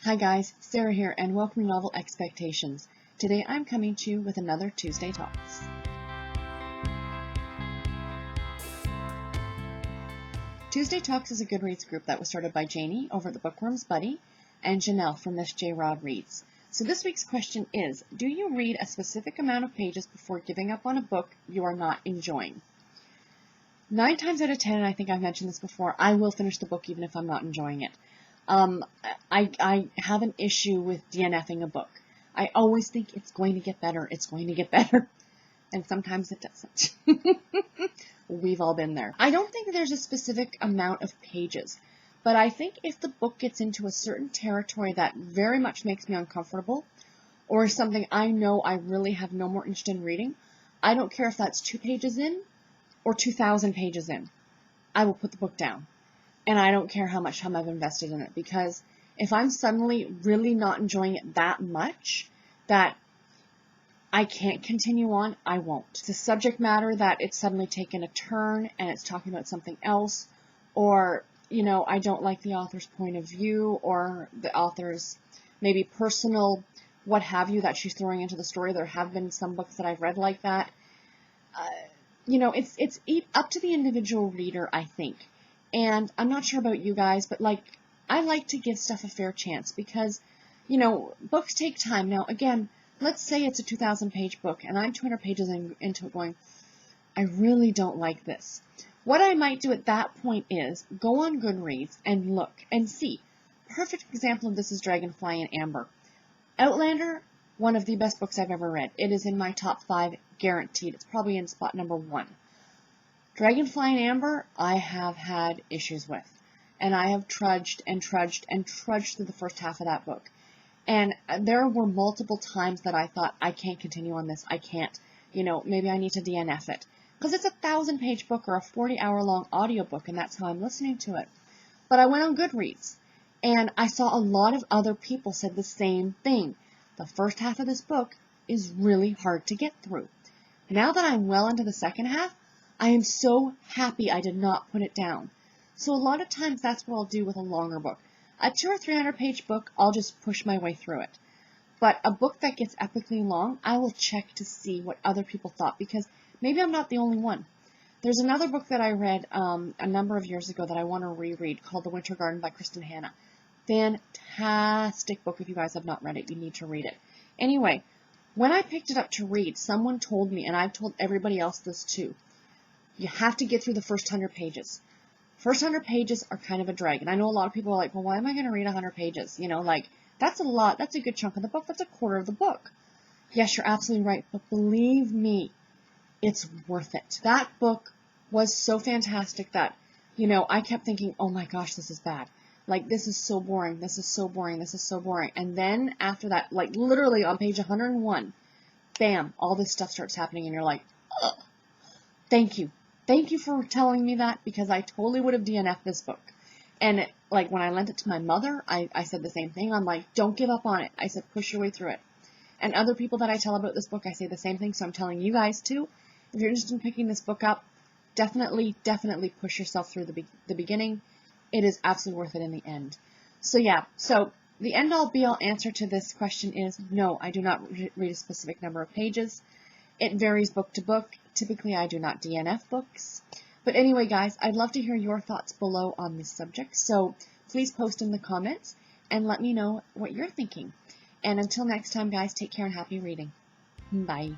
Hi guys, Sarah here and welcome to Novel Expectations. Today I'm coming to you with another Tuesday Talks. Tuesday Talks is a Goodreads group that was started by Janie over at the Bookworms Buddy and Janelle from Miss J. Rod Reads. So this week's question is, do you read a specific amount of pages before giving up on a book you are not enjoying? 9 times out of 10, and I think I've mentioned this before, I will finish the book even if I'm not enjoying it. I have an issue with DNFing a book. I always think it's going to get better, and sometimes it doesn't. We've all been there. I don't think there's a specific amount of pages, but I think if the book gets into a certain territory that very much makes me uncomfortable, or something I know I really have no more interest in reading, I don't care if that's 2 pages in or 2,000 pages in. I will put the book down. And I don't care how much time I've invested in it, because if I'm suddenly really not enjoying it that much that I can't continue on, I won't. It's a subject matter that it's suddenly taken a turn and it's talking about something else, or, I don't like the author's point of view or the author's maybe personal what have you that she's throwing into the story. There have been some books that I've read like that. It's up to the individual reader, I think. And I'm not sure about you guys, but I like to give stuff a fair chance because, books take time. Now, again, let's say it's a 2,000 page book and I'm 200 pages into it going, I really don't like this. What I might do at that point is go on Goodreads and look and see. Perfect example of this is Dragonfly and Amber. Outlander, one of the best books I've ever read. It is in my top 5 guaranteed. It's probably in spot number 1. Dragonfly and Amber, I have had issues with, and I have trudged through the first half of that book. And there were multiple times that I thought, I can't continue on this, I can't, maybe I need to DNF it. Because it's a 1,000-page book or a 40-hour-long audiobook, and that's how I'm listening to it. But I went on Goodreads, and I saw a lot of other people said the same thing. The first half of this book is really hard to get through. Now that I'm well into the second half, I am so happy I did not put it down. So a lot of times that's what I'll do with a longer book. A 200 or 300 page book, I'll just push my way through it. But a book that gets epically long, I will check to see what other people thought, because maybe I'm not the only one. There's another book that I read a number of years ago that I want to reread called The Winter Garden by Kristen Hanna. Fantastic book. If you guys have not read it, you need to read it. Anyway, when I picked it up to read, someone told me, and I've told everybody else this too, you have to get through the first 100 pages. First 100 pages are kind of a drag. And I know a lot of people are like, well, why am I going to read 100 pages? That's a lot. That's a good chunk of the book. That's a quarter of the book. Yes, you're absolutely right. But believe me, it's worth it. That book was so fantastic that, I kept thinking, oh my gosh, this is bad. This is so boring. This is so boring. This is so boring. And then after that, literally on page 101, bam, all this stuff starts happening. And you're like, ugh, thank you. Thank you for telling me that, because I totally would have DNF'd this book. And when I lent it to my mother, I said the same thing. I'm like, don't give up on it. I said, push your way through it. And other people that I tell about this book, I say the same thing. So I'm telling you guys too. If you're interested in picking this book up, definitely push yourself through the beginning. It is absolutely worth it in the end. So yeah, so the end-all be-all answer to this question is no, I do not read a specific number of pages. It varies book to book. Typically, I do not DNF books. But anyway, guys, I'd love to hear your thoughts below on this subject. So please post in the comments and let me know what you're thinking. And until next time, guys, take care and happy reading. Bye.